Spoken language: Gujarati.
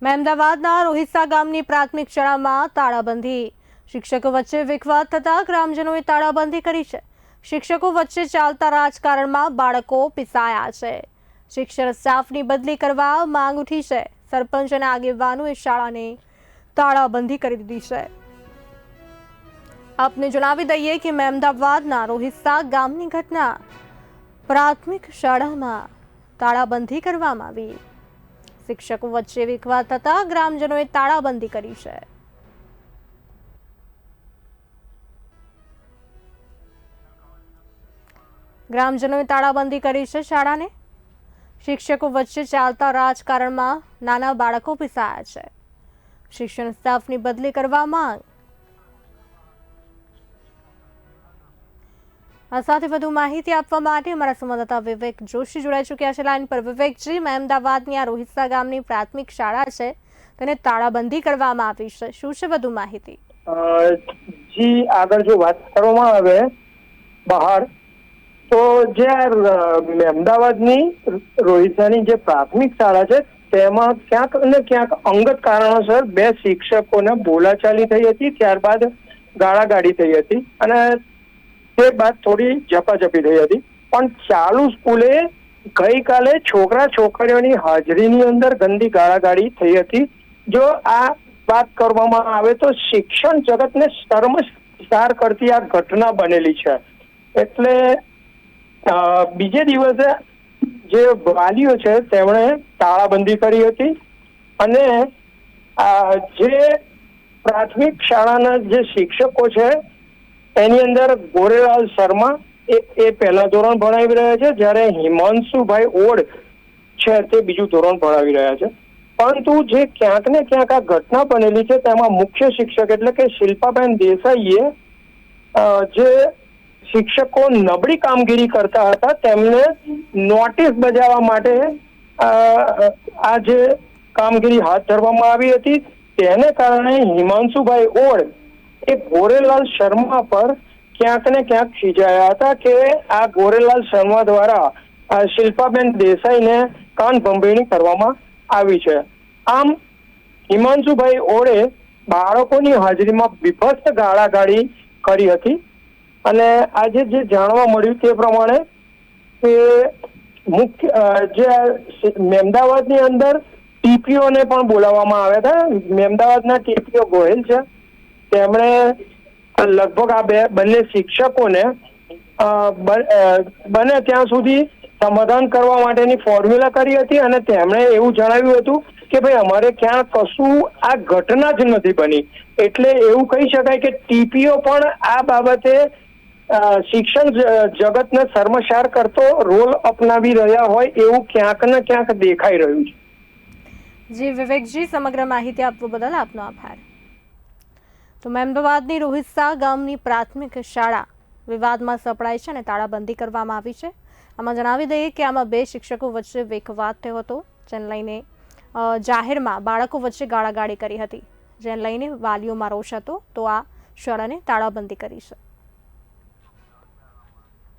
મહેમદાવાદના રોહિસ્સા ગામની પ્રાથમિક શાળામાં તાળાબંધી। શિક્ષકો વચ્ચે વિખવાદ થતા ગ્રામજનોએ તાળાબંધી કરી છે। શિક્ષકો વચ્ચે ચાલતા રાજકારણમાં બાળકો પીસાયા છે। શિક્ષણ સ્ટાફની બદલી કરવા માંગ ઉઠી છે। સરપંચ અને આગેવાનોએ શાળાને તાળાબંધી કરી દીધી છે। આપને જણાવી દઈએ કે મહેમદાવાદના રોહિસ્સા ગામની ઘટના। પ્રાથમિક શાળામાં તાળાબંધી કરવામાં આવી। શિક્ષકો વચ્ચે વિખવાદ થતા ગ્રામજનોએ તાળાબંધી કરી છે। ગ્રામજનોએ તાળાબંધી કરી છે શાળાને। શિક્ષકો વચ્ચે ચાલતા રાજકારણમાં નાના બાળકો પીસાયા છે। શિક્ષણ સ્ટાફની બદલી કરવા માંગ। આ સાથે વધુ માહિતી આપવા માટે અમારા સંવાદદાતા વિવેક જોશી જોડાઈ ચૂક્યા છે લાઈન પર। વિવેકજી, મહેમદાવાદની આ રોહિસ્સા ગામની પ્રાથમિક શાળા છે, તેને તાળાબંધી કરવામાં આવી છે, શું છે વધુ માહિતી? જી, આગળ જો વાત કરવામાં આવે બહાર, તો જે મહેમદાવાદની રોહિસ્સાની જે પ્રાથમિક શાળા છે તેમાં ક્યાંક ને ક્યાંક અંગત કારણોસર બે શિક્ષકોને બોલાચાલી થઈ હતી, ત્યારબાદ ગાળાગાળી થઈ હતી અને તે બાદ થોડી ઝપાઝપી થઈ હતી। પણ ચાલુ સ્કૂલે ગઈકાલે છોકરા છોકરીઓની હાજરીની અંદર ગંદી ગાળાગાળી થઈ હતી। જો આ વાત કરવામાં આવે તો શિક્ષણ જગતને શર્મસાર કરતી આ ઘટના બનેલી છે। એટલે બીજે દિવસે જે વાલીઓ છે તેમણે તાળાબંધી કરી હતી અને જે પ્રાથમિક શાળાના જે શિક્ષકો છે એની અંદર ગોરેલાલ શર્મા એ પહેલા ધોરણ ભણાવી રહ્યા છે, જ્યારે હિમાંશુભાઈ ઓડ છે તે બીજું ધોરણ ભણાવી રહ્યા છે। પરંતુ જે ક્યાંક ને ક્યાંક આ ઘટના બનેલી છે તેમાં મુખ્ય શિક્ષક એટલે કે શિલ્પાબેન દેસાઈએ જે શિક્ષકો નબળી કામગીરી કરતા હતા તેમને નોટિસ બજાવવા માટે આ જે કામગીરી હાથ ધરવામાં આવી હતી। તેને કારણે હિમાંશુભાઈ ઓડ એ ગોરેલાલ શર્મા પર ક્યાંક ને ક્યાંક ખીજાયા હતા કે આ ગોરેલાલ શર્મા દ્વારા શિલ્પાબેન દેસાઈને કાન ભંભેરણી કરવામાં આવી છે। આમ હિમાંશુભાઈ ઓળે બાળકોની હાજરીમાં બીભત્સ ગાળાગાળી કરી હતી અને આજે જે જાણવા મળ્યું તે પ્રમાણે કે જે મહેમદાવાદની અંદર ટીપીઓને પણ બોલાવવામાં આવ્યા હતા। મહેમદાવાદના ટીપીઓ ગોહિલ છે, તેમણે લગભગ આ બંને શિક્ષકોને બને ત્યાં સુધી સમાધાન કરવા માટેની ફોર્મ્યુલા કરી હતી અને તેમણે એવું જણાવ્યું હતું કે ભાઈ અમારે ક્યાં કશું આ ઘટના જ નથી બની। એટલે એવું કહી શકાય કે ટીપીઓ પણ આ બાબતે શિક્ષણ જગતને શર્મસાર કરતો રોલ અપનાવી રહ્યા હોય એવું ક્યાંક ને ક્યાંક દેખાઈ રહ્યું છે। જી વિવેકજી, સમગ્ર માહિતી આપવા બદલ આપનો આભાર। તો મહેમદાવાદની રોહિસ્સા ગામની પ્રાથમિક શાળા વિવાદમાં સપડાઈ છે અને તાળાબંધી કરવામાં આવી છે। આમાં જણાવી દઈએ કે આમાં બે શિક્ષકો વચ્ચે વિખવાદ થયો હતો, જેને લઈને જાહેરમાં બાળકો વચ્ચે ગાળાગાળી કરી હતી, જેને લઈને વાલીઓમાં રોષ હતો, તો આ શાળાને તાળાબંધી કરી છે।